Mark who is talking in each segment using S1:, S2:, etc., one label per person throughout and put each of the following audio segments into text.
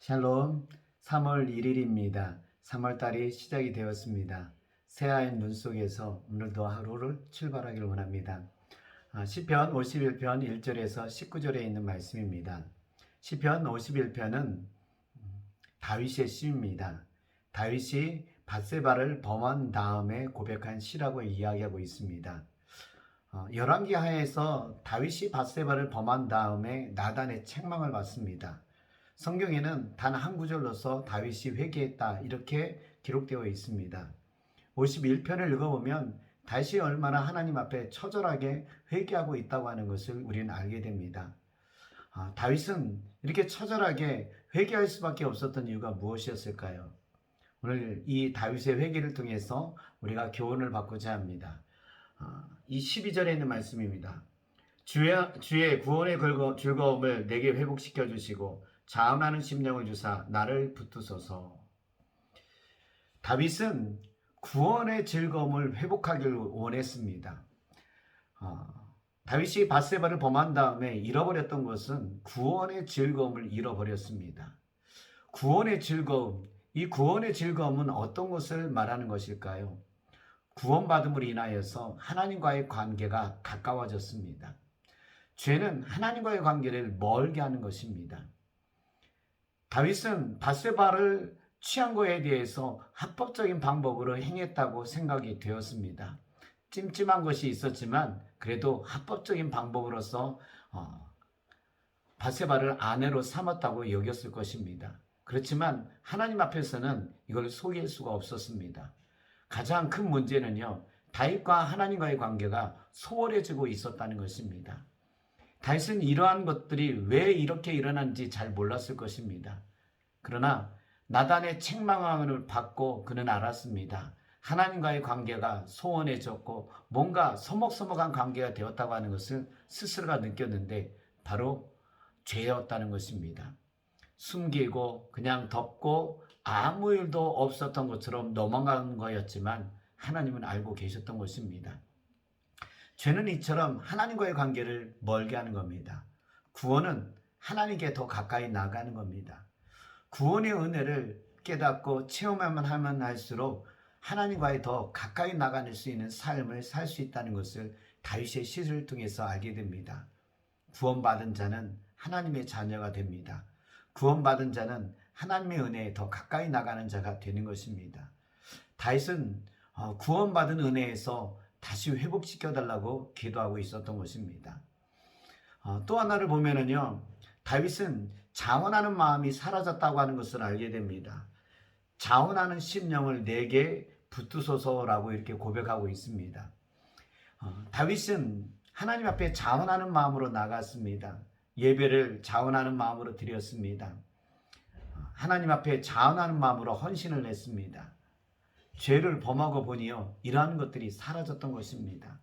S1: 샬롬, 3월 1일입니다. 3월달이 시작이 되었습니다. 새하얀 눈 속에서 오늘도 하루를 출발하길 원합니다. 시편 51편 1절에서 19절에 있는 말씀입니다. 시편 51편은 다윗의 시입니다. 다윗이 밧세바를 범한 다음에 고백한 시라고 이야기하고 있습니다. 열왕기 하에서 다윗이 밧세바를 범한 다음에 나단의 책망을 받습니다. 성경에는 단 한 구절로서 다윗이 회개했다 이렇게 기록되어 있습니다. 51편을 읽어보면 다윗이 얼마나 하나님 앞에 처절하게 회개하고 있다고 하는 것을 우리는 알게 됩니다. 다윗은 이렇게 처절하게 회개할 수밖에 없었던 이유가 무엇이었을까요? 오늘 이 다윗의 회개를 통해서 우리가 교훈을 받고자 합니다. 이 12절에 있는 말씀입니다. 주의 구원의 즐거움을 내게 회복시켜 주시고 자원하는 심령을 주사 나를 붙드소서. 다윗은 구원의 즐거움을 회복하기를 원했습니다. 다윗이 밧세바를 범한 다음에 잃어버렸던 것은 구원의 즐거움을 잃어버렸습니다. 구원의 즐거움, 이 구원의 즐거움은 어떤 것을 말하는 것일까요? 구원받음으로 인하여서 하나님과의 관계가 가까워졌습니다. 죄는 하나님과의 관계를 멀게 하는 것입니다. 다윗은 밧세바를 취한 것에 대해서 합법적인 방법으로 행했다고 생각이 되었습니다. 찜찜한 것이 있었지만 그래도 합법적인 방법으로서 밧세바를 아내로 삼았다고 여겼을 것입니다. 그렇지만 하나님 앞에서는 이걸 속일 수가 없었습니다. 가장 큰 문제는요, 다윗과 하나님과의 관계가 소홀해지고 있었다는 것입니다. 다윗은 이러한 것들이 왜 이렇게 일어난지 잘 몰랐을 것입니다. 그러나 나단의 책망을 받고 그는 알았습니다. 하나님과의 관계가 소원해졌고 뭔가 서먹서먹한 관계가 되었다고 하는 것을 스스로가 느꼈는데 바로 죄였다는 것입니다. 숨기고 그냥 덮고 아무 일도 없었던 것처럼 넘어간 거였지만 하나님은 알고 계셨던 것입니다. 죄는 이처럼 하나님과의 관계를 멀게 하는 겁니다. 구원은 하나님께 더 가까이 나가는 겁니다. 구원의 은혜를 깨닫고 체험하면 하면 할수록 하나님과의 더 가까이 나갈 수 있는 삶을 살 수 있다는 것을 다윗의 시를 통해서 알게 됩니다. 구원받은 자는 하나님의 자녀가 됩니다. 구원받은 자는 하나님의 은혜에 더 가까이 나가는 자가 되는 것입니다. 다윗은 구원받은 은혜에서 다시 회복시켜달라고 기도하고 있었던 것입니다. 또 하나를 보면은요, 다윗은 자원하는 마음이 사라졌다고 하는 것을 알게 됩니다. 자원하는 심령을 내게 붙드소서라고 이렇게 고백하고 있습니다. 다윗은 하나님 앞에 자원하는 마음으로 나갔습니다. 예배를 자원하는 마음으로 드렸습니다. 하나님 앞에 자원하는 마음으로 헌신을 했습니다. 죄를 범하고 보니요, 이러한 것들이 사라졌던 것입니다.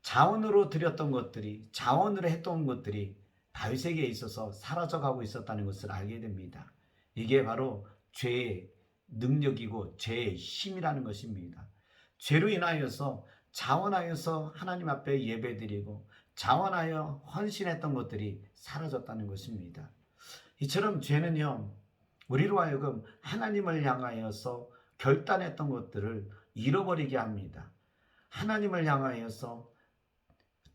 S1: 자원으로 드렸던 것들이, 자원으로 했던 것들이 다윗에게 있어서 사라져가고 있었다는 것을 알게 됩니다. 이게 바로 죄의 능력이고 죄의 힘이라는 것입니다. 죄로 인하여서 자원하여서 하나님 앞에 예배드리고 자원하여 헌신했던 것들이 사라졌다는 것입니다. 이처럼 죄는요, 우리로 하여금 하나님을 향하여서 결단했던 것들을 잃어버리게 합니다. 하나님을 향하여서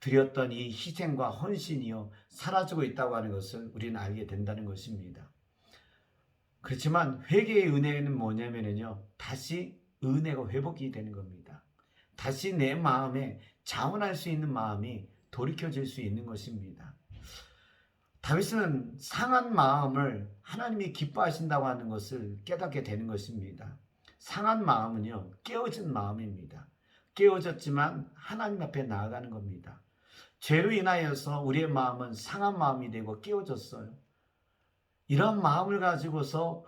S1: 드렸던 이 희생과 헌신이요, 사라지고 있다고 하는 것을 우리는 알게 된다는 것입니다. 그렇지만 회개의 은혜는 뭐냐면요, 다시 은혜가 회복이 되는 겁니다. 다시 내 마음에 자원할 수 있는 마음이 돌이켜질 수 있는 것입니다. 다윗은 상한 마음을 하나님이 기뻐하신다고 하는 것을 깨닫게 되는 것입니다. 상한 마음은요, 깨어진 마음입니다. 깨어졌지만 하나님 앞에 나아가는 겁니다. 죄로 인하여서 우리의 마음은 상한 마음이 되고 깨어졌어요. 이런 마음을 가지고서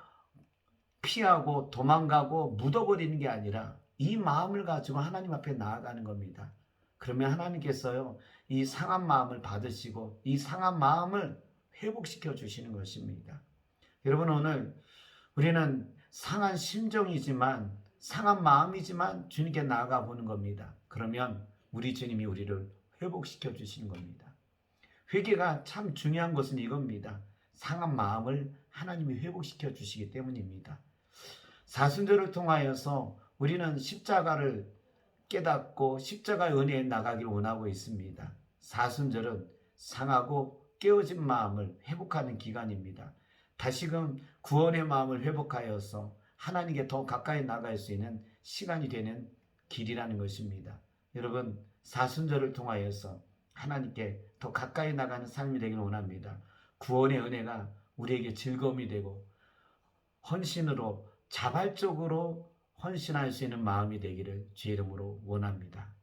S1: 피하고 도망가고 묻어버리는 게 아니라 이 마음을 가지고 하나님 앞에 나아가는 겁니다. 그러면 하나님께서요, 이 상한 마음을 받으시고 이 상한 마음을 회복시켜 주시는 것입니다. 여러분, 오늘 우리는 상한 심정이지만 상한 마음이지만 주님께 나아가 보는 겁니다. 그러면 우리 주님이 우리를 회복시켜 주시는 겁니다. 회개가 참 중요한 것은 이겁니다. 상한 마음을 하나님이 회복시켜 주시기 때문입니다. 사순절을 통하여서 우리는 십자가를 깨닫고 십자가의 은혜에 나가기를 원하고 있습니다. 사순절은 상하고 깨어진 마음을 회복하는 기간입니다. 다시금 구원의 마음을 회복하여서 하나님께 더 가까이 나갈 수 있는 시간이 되는 길이라는 것입니다. 여러분, 사순절을 통하여서 하나님께 더 가까이 나가는 삶이 되기를 원합니다. 구원의 은혜가 우리에게 즐거움이 되고 헌신으로 자발적으로 헌신할 수 있는 마음이 되기를 주의 이름으로 원합니다.